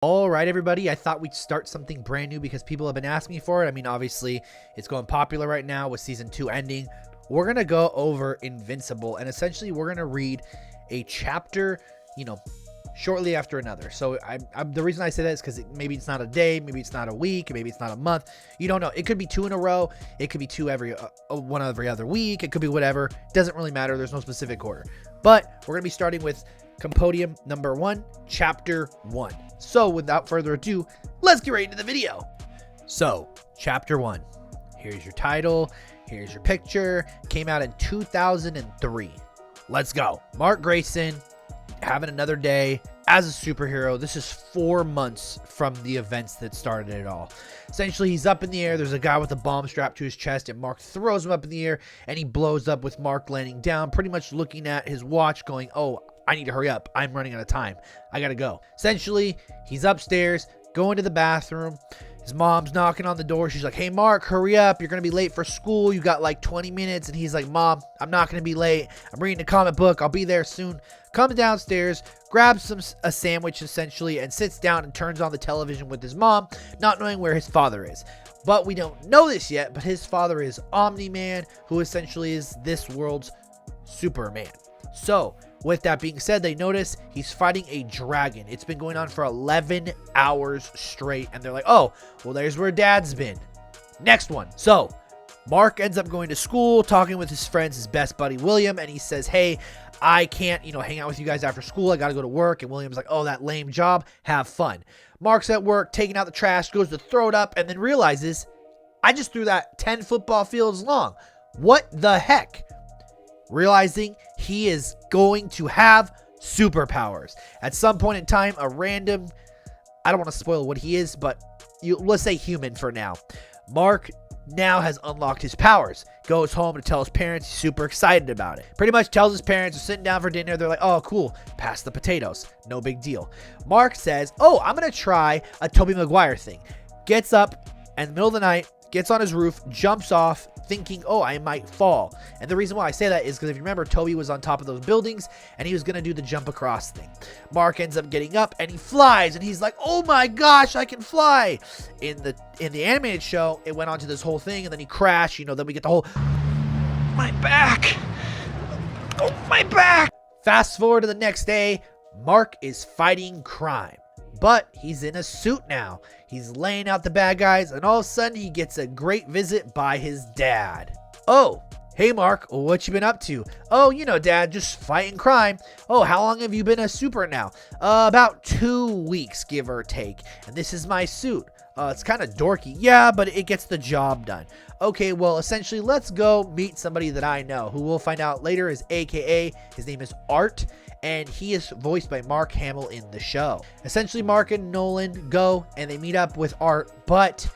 All right, everybody, I thought we'd start something brand new because people have been asking me for it. I mean, obviously, it's going popular right now with season 2 ending. We're going to go over Invincible, and essentially, we're going to read a chapter, shortly after another. So the reason I say that is because maybe it's not a day, maybe it's not a week, maybe it's not a month. You don't know. It could be 2 in a row. It could be 2 one every other week. It could be whatever. It doesn't really matter. There's no specific order. But we're going to be starting with Compendium number 1, chapter 1. So without further ado, let's get right into the video. So chapter 1, here's your title, here's your picture. Came out in 2003. Let's go. Mark Grayson having another day as a superhero. This is 4 months from the events that started it all. Essentially, he's up in the air. There's a guy with a bomb strapped to his chest, and Mark throws him up in the air, and he blows up with Mark landing down, pretty much looking at his watch going, oh, I need to hurry up. I'm running out of time. I gotta go. Essentially, he's upstairs, going to the bathroom. His mom's knocking on the door. She's like, hey, Mark, hurry up. You're going to be late for school. You got like 20 minutes. And he's like, Mom, I'm not going to be late. I'm reading a comic book. I'll be there soon. Comes downstairs, grabs a sandwich essentially, and sits down and turns on the television with his mom, not knowing where his father is. But we don't know this yet, but his father is Omni-Man, who essentially is this world's Superman. So with that being said, they notice he's fighting a dragon. It's been going on for 11 hours straight. And they're like, oh, well, there's where Dad's been. Next one. So Mark ends up going to school, talking with his friends, his best buddy, William. And he says, hey, I can't, hang out with you guys after school. I got to go to work. And William's like, oh, that lame job. Have fun. Mark's at work, taking out the trash, goes to throw it up, and then realizes, I just threw that 10 football fields long. What the heck? Realizing he is going to have superpowers. At some point in time, a random, I don't want to spoil what he is, but let's say human for now. Mark now has unlocked his powers. Goes home to tell his parents. He's super excited about it. Pretty much tells his parents, are sitting down for dinner. They're like, oh, cool. Pass the potatoes. No big deal. Mark says, oh, I'm going to try a Tobey Maguire thing. Gets up in the middle of the night, gets on his roof, jumps off, thinking, oh, I might fall. And the reason why I say that is because if you remember, Toby was on top of those buildings and he was going to do the jump across thing. Mark ends up getting up and he flies and he's like, oh my gosh, I can fly. In the animated show, it went on to this whole thing and then he crashed, then we get the whole, my back. Oh, my back. Fast forward to the next day, Mark is fighting crime. But he's in a suit now. He's laying out the bad guys, and all of a sudden he gets a great visit by his dad. Oh, hey Mark, what you been up to? Oh, Dad, just fighting crime. Oh, how long have you been a super now? About 2 weeks, give or take. And this is my suit. It's kind of dorky. Yeah, but it gets the job done. Okay, well, essentially, let's go meet somebody that I know, who we'll find out later is AKA, his name is Art. And he is voiced by Mark Hamill in the show. Essentially, Mark and Nolan go and they meet up with Art, but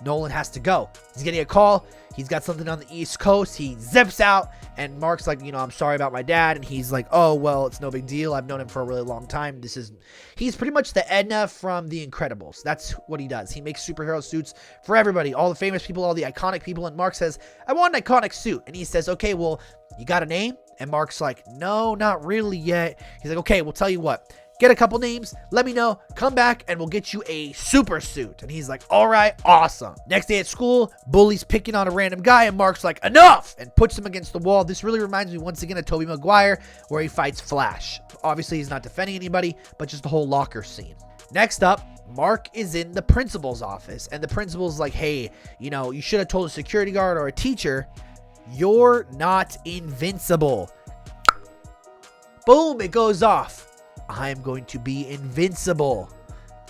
Nolan has to go. He's getting a call. He's got something on the East Coast. He zips out and Mark's like, I'm sorry about my dad. And he's like, oh, well, it's no big deal. I've known him for a really long time. He's pretty much the Edna from The Incredibles. That's what he does. He makes superhero suits for everybody, all the famous people, all the iconic people. And Mark says, I want an iconic suit. And he says, okay, well, you got a name? And Mark's like, no, not really yet. He's like, okay, we'll tell you what. Get a couple names, let me know, come back, and we'll get you a super suit. And he's like, all right, awesome. Next day at school, Bully's picking on a random guy, and Mark's like, enough, and puts him against the wall. This really reminds me once again of Tobey Maguire, where he fights Flash. Obviously, he's not defending anybody, but just the whole locker scene. Next up, Mark is in the principal's office, and the principal's like, hey, you should have told a security guard or a teacher, you're not invincible. Boom, it goes off. I'm going to be invincible.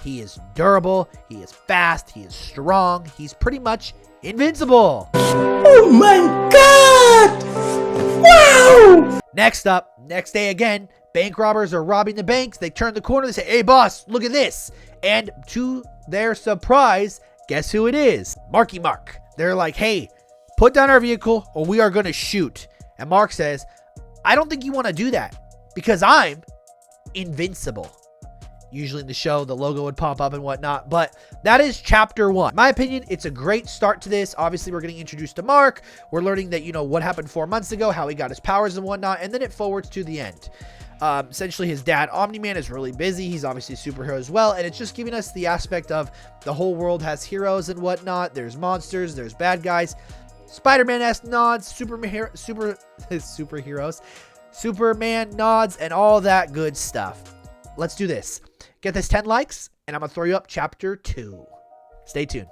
He is durable, he is fast, he is strong, he's pretty much invincible. Oh my God! Wow! Next up, next day again, bank robbers are robbing the banks. They turn the corner, they say, hey boss, look at this. And to their surprise, guess who it is? Marky Mark. They're like, hey, put down our vehicle or we are going to shoot. And Mark says, I don't think you want to do that because I'm invincible. Usually in the show, the logo would pop up and whatnot, but that is chapter 1. In my opinion, it's a great start to this. Obviously, we're getting introduced to Mark. We're learning that, what happened 4 months ago, how he got his powers and whatnot, and then it forwards to the end. Essentially, his dad, Omni-Man, is really busy. He's obviously a superhero as well. And it's just giving us the aspect of the whole world has heroes and whatnot. There's monsters. There's bad guys. Spider-Man-esque nods. Superheroes. Superman nods and all that good stuff. Let's do this. Get this 10 likes, and I'm going to throw you up chapter 2. Stay tuned.